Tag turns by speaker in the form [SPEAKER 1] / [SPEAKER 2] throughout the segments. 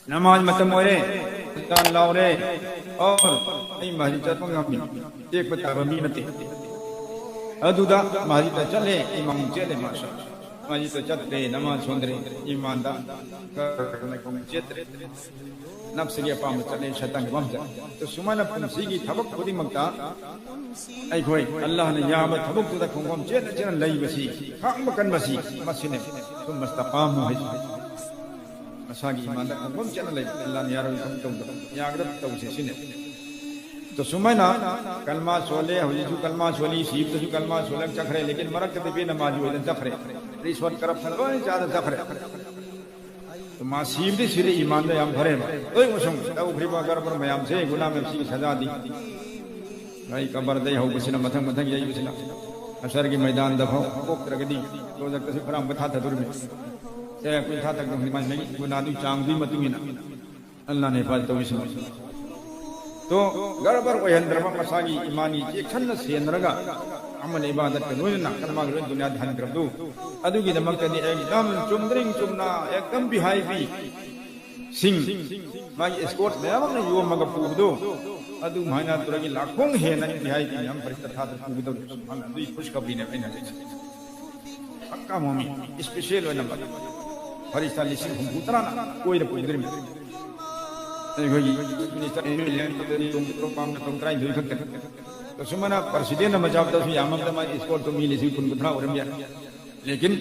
[SPEAKER 1] نماز متمورے دان لاورے اور ای مسجد چتوں گمی ایک بتا بمی نتے ادودا مسجد چلے امام چلے ماشاء مسجد چتے نماز سوندرے ایمان دا کرنے کو چترے نفس کے پام چلے شیطان ومجا تو سمانا پنسی کی تھبک خودی منگتا ای کوئی اللہ نے یام تھبک تو تک ہم چت چن لئی بسی خام بکن بسی مسنے ثم استقاموا مساگی ایمان دا ہم چن لئی اللہ نے یارو کم تو یا اگر تو سے سنے تو سمانا کلمہ سولے ہوئی جو کلمہ سولی سیب تو کلمہ سولے چکھرے لیکن مرک تے بے نماز ہوئی چکھرے رشوت کرپشن کوئی زیادہ چکھرے تو ماں سیب دی سری ایمان دا ہم بھرے اوئے مسم تو غریب اگر پر میام سے گناہ میں سی سزا دی بھائی قبر دے ہو کسی نہ متھنگ متھنگ یہی کسی نہ حشر کی میدان دفعہ کوک رکھ دی تو جب کسی فرام بتا تھا دور میں سے کوئی تھا تک نماز نہیں گناہ دی چانگ دی متمی نہ اللہ نے حفاظت تو اسم تو گربر کوئی اندر مساگی ایمانی ایک چھن سے اندرگا عمل عبادت کے نوجنا کلمہ گروہ دنیا دھان کر دو ادو کی دمک تے ایک دم چمدرنگ چمنا ایک دم بہائی بھی سنگ مائی اسکورٹ میں ہم نے یو مگا پوگ دو ادو مہینہ ترگی لاکھوں ہے نہیں بہائی بھی ہم فرشتہ تھا تو پوگ دو سبحان اللہ خوشخبری نے پہنا پکا مومن اسپیشل ہے نمبر فرشتہ لسی ہم اترانا کوئی نہ کوئی درمی تو سمنا پرسیدین مجاب دسو یا مقدمہ اسکول تو میلی سی کن کتنا ورم یا لیکن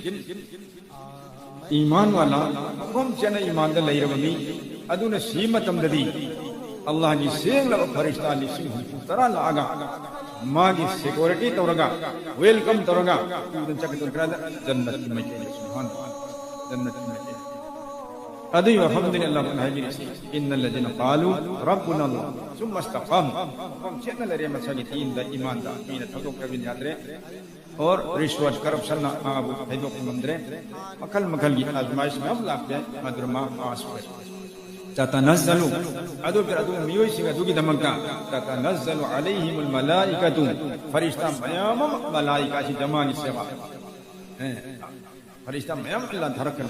[SPEAKER 1] ایمان والا کم چنہ ایمان دا لئی ربمی ادو نے سیمتم دی اللہ کی سیگ لگا فرشتہ لی سی ترہ لاغا ماں کی سیکورٹی تورگا ویلکم تورگا چکت کرا دا جنت کی مجھے سبحان جنت کی مجھے ادی الحمد للہ منہجر ان الذين قالوا ربنا الله ثم استقاموا ہم چن لرے مساجد تین دا ایمان دا تین تھدو کبھی یادرے اور رشوت کرپشن ابو ہیدو مندرے مکل مکل کی آزمائش میں اب لاتے مدرما پاس ہوئے تتنزل ادو پر ادو میوئی سنگا دو کی دمکا تتنزل علیہم الملائکۃ فرشتہ میام ملائکہ سے جمانی سوا فرشتہ میام اللہ دھرکن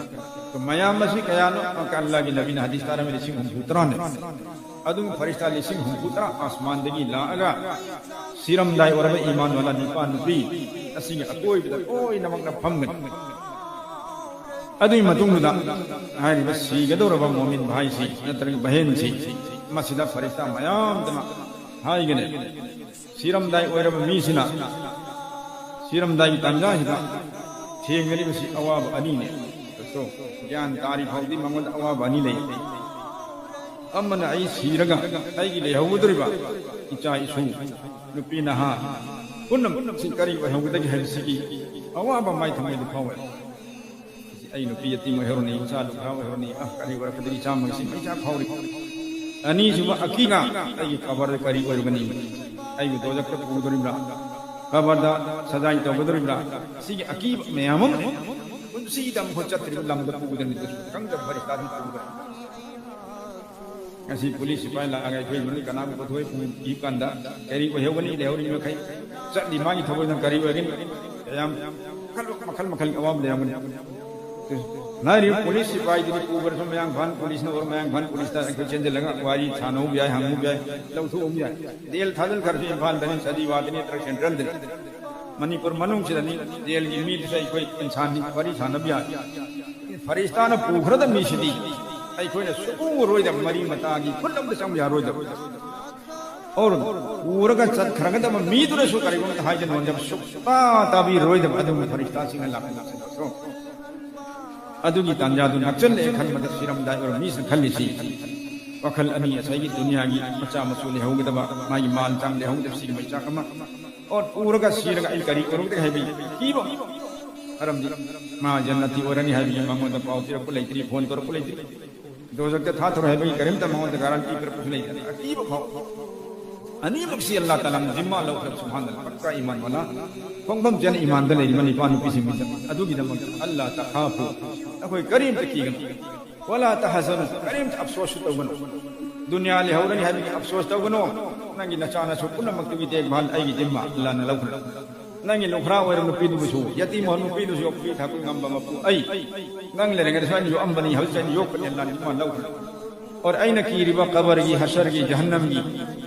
[SPEAKER 1] تو میام مسی کیانو کہ اللہ کی نبی نے حدیث تارہ میں لسنگ ہم پوتران ہے ادو فرشتہ لسنگ ہم پوتران آسمان دگی لا اگا سیرم دائی ورب ایمان والا نیپا نبی اسنگ کوئی بدا کوئی نمک نہ پھمگن ادو مدنگ دا آئیری بس سیگدو رب مومن بھائی سی نترک بہن سی مسجدہ فرشتہ میام دما ہائی گنے سیرم دائی ورب میسنا سیرم دائی تنجا ہی ٹھیک میری بسی اواب انی نے تو جان تعریف ہوتی محمد اواب انی لئی امن ای سیرگا ای گی لے ہو دربا چاہی سو نپی نہا کنم سی کری وہ ہو دگی ہے سی اواب مائی تھمے دکھاوے ای نپی یتیم ہرنی چا لکھا ہرنی کری ور کدی چا مسی چا کھاوری انی جو حقیقہ ای خبر کری ور بنی ای دو جک کو دربا خبر دا سزائی تو بدر بلا سی عقیب میامم ان سی دم ہو چتر اللہ مدد کو گزرنے تو کنگ جب فرشتہ بھی کو گزرنے ایسی پولیس سپاہی لا گئے کوئی منی کا نام کو ہوئے کی کاندا کری کو ہے ونی دیوری میں کھائی چلی مائی تھو نہ کری وگن ایام مکھل مکھل عوام لے امن ناری پولیس سپاہی دی کو گزر میں بھان پولیس نے اور میں بھان پولیس تا چینج لگا واری چھانو بھی ہے ہم بھی ہے لو تو بھی ہے دیل تھادل کر دی بھان دنی سدی وادنی تر سینٹرل دے منی پر منو چدنی دیل دی میت سے کوئی انسان نہیں پری چھان بھی ہے فرشتہ نہ پوکھرد میشدی ای کوئی نہ سو روئی دم مری متا گی کھلم دے سم یا روئی دم اور پورا کا چت کھرگد میت نہ سو کرے گن ہائی جن جب سپا تابی روئی دم ادم فرشتہ سنگ اللہ سو ادو کی تانجادو نچل لے کھل مدد سیرم دائی اور میس کھلی سی وکھل انی اسائی دنیا کی بچہ مسئولے ہوں گے دبا مائی مال چام لے ہوں گے سی بچہ کما اور پورا کا سیر کا کری کروں گے ہے بھی کی وہ حرم دی ماں جنتی اورنی ہے بھی محمد پاؤ تیرا کو لیتری فون کرو کو لیتری دو وقت تھا تو ہے بھی کریم تا محمد گارنٹی پر کچھ نہیں کی وہ انی بخشی اللہ تعالی نے ذمہ لو سبحان اللہ پکا ایمان والا فنگم جن ایمان دلے منی پانو پیسی می ادو کی دم اللہ تخافو کوئی کریم تکی گن ولا تحزن کریم افسوس تو بنو دنیا لے ہورنی ہے افسوس تو بنو ننگی نچانا سو کل مکتبی دیکھ بھال ای ذمہ اللہ نے لو ننگی لوکھرا اور نو پیدو بشو یتیم ہو نو پیدو سو پی تھا کوئی غم بم ای ننگ لے رنگ سن جو امبنی ہل سن یو کنے اللہ نے لو اور این کی ربا قبر کی حشر کی جہنم کی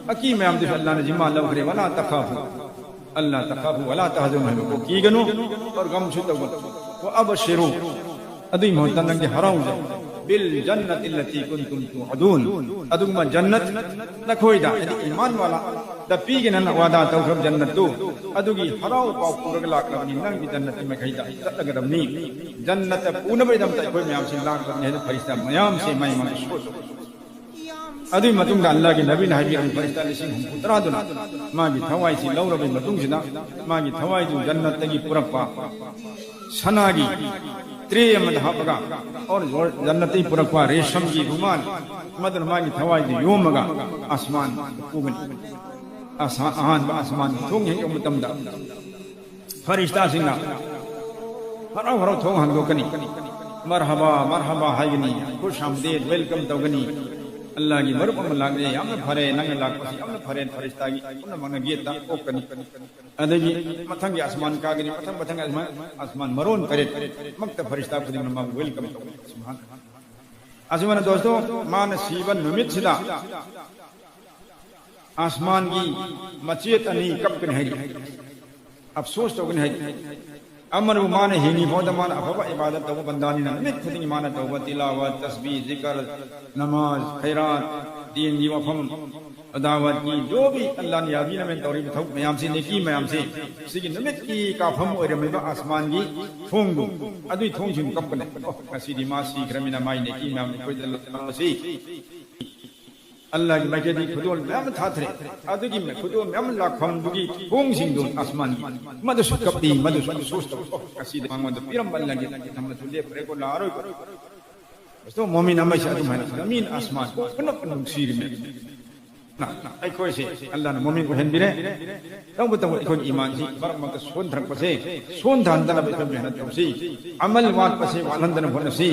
[SPEAKER 1] اکی میں ہم اللہ نے ذمہ لو کرے ولا تخافوا اللہ تخافوا ولا تحزنوا کو کی گنو اور غم چھتو وہ ابشروا ادی محتن کے ہراؤں جا بالجنت التي كنتم توعدون ادما جنت نکھوئی دا ایمان والا دا پیگن وعدہ تو جنت دو ادگی ہراؤ پاؤ پورگلا کرنی ننگ بھی جنت میں کہی دا تلگرم نی جنت پون بے دم تک کوئی میام سے لاکھ کرنے ہے فرشتہ میام سے میں منشور ادوی متنگ دا اللہ کی نبی نحبی ہم فرشتہ لسین ہم پترا دنا ماں کی تھوائی سی لو ربی متنگ سنا ماں کی تھوائی جو جنت تگی پرپا سناگی تری مدھاپ گا اور جنتی پرپا ریشم کی رومان مدن ماں کی تھوائی دی یوم گا آسمان کوگنی آسمان با آسمان تھونگ ہے امتم دا فرشتہ سنگا ہراؤ ہراؤ تھونگ ہنگو کنی مرحبا مرحبا ہائیگنی خوش آمدید ویلکم توگنی اللہ کی مرحبا ملاک دے ہم نے پھرے ننگ لاکھ پسی ہم نے پھرے فرشتہ کی ہم نے مانگا گیتا اوکنی ادھگی متھنگی آسمان کاگنی متھنگ آسمان مرون کرے مکتب فرشتہ کو دیکھنا مانگا ویلکم توگنی سبحان آسمان دوستو ماں نصیبا نمت صدا آسمان کی مچیت انی کب کن ہے افسوس تو کن ہے امر وہ مانے ہی نہیں بہت مانا افبا عبادت تو بندانی نمت خودنی مانا توبہ تلاوت تسبیح ذکر نماز خیرات دین جی وفم دعوت کی جو بھی اللہ نے یابین میں توریب تھوک میام سے نیکی میام سے اسی کی نمت کی کافم اور رمیبا آسمان کی تھونگو ادوی تھونگ جن کب کنے کسیدی ماں سیکھ رمینہ مائی نیکی میام نے کوئی اللہ سیکھ اللہ کی مجھے دی خدول میام تھا تھرے ادو کی میں خدول میام لاکھم دوگی تھونگ سنگ دون آسمان کی مدس کبتی مدس سوچتا کسید مانگو پیرم اللہ کی ہم نے تلے پرے کو لارو تو مومن ہمیشہ ادو میں زمین آسمان کو پنپ نمسیر میں اے کوئی سے اللہ نے مومن کو ہن بھی رہے تو بتاؤں ایک ایمان سی برمت سون تھرک پسے سون تھاندنا بے سب محنت کرسی عمل وات پسے والندن بھنسی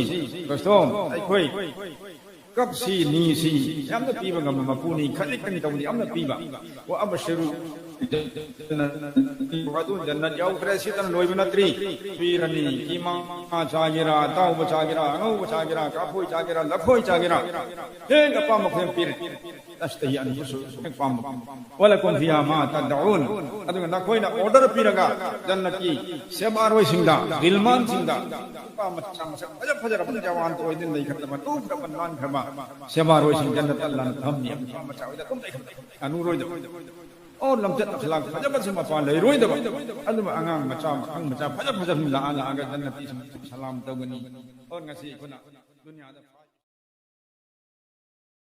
[SPEAKER 1] دوستو اے کوئی کب سی نی سی ہم نے پیبا گم مپونی کھلی کنی تولی ہم نے پیبا وہ اب شروع جنت جاؤ کریسی تن لوئی بنتری پیرنی کیما چاگرا تاو بچاگرا انو بچاگرا کافوی چاگرا لکھوی چاگرا ایک اپا مخیم پیر تشتہی انفسو پام ولکن فیہا ما تدعون ادھو نکوئی نا اوڈر پیرگا جنت کی سیباروی سنگا غلمان سنگا پام مچا مچا فجر فجر اپن جوان تو دن نہیں کرتا توف رپن مان کھرما سیباروی سنگ جنت اللہ نے ہم نہیں پام مچا ہوئی تم نہیں کرتا انو روئی دو اور لمجد اخلاق فجر سے مفعال ہے روئی دو ادھو انگان مچا مچا فجر فجر ملا آگا جنتی سلام تو گنی اور نسی کنا دنیا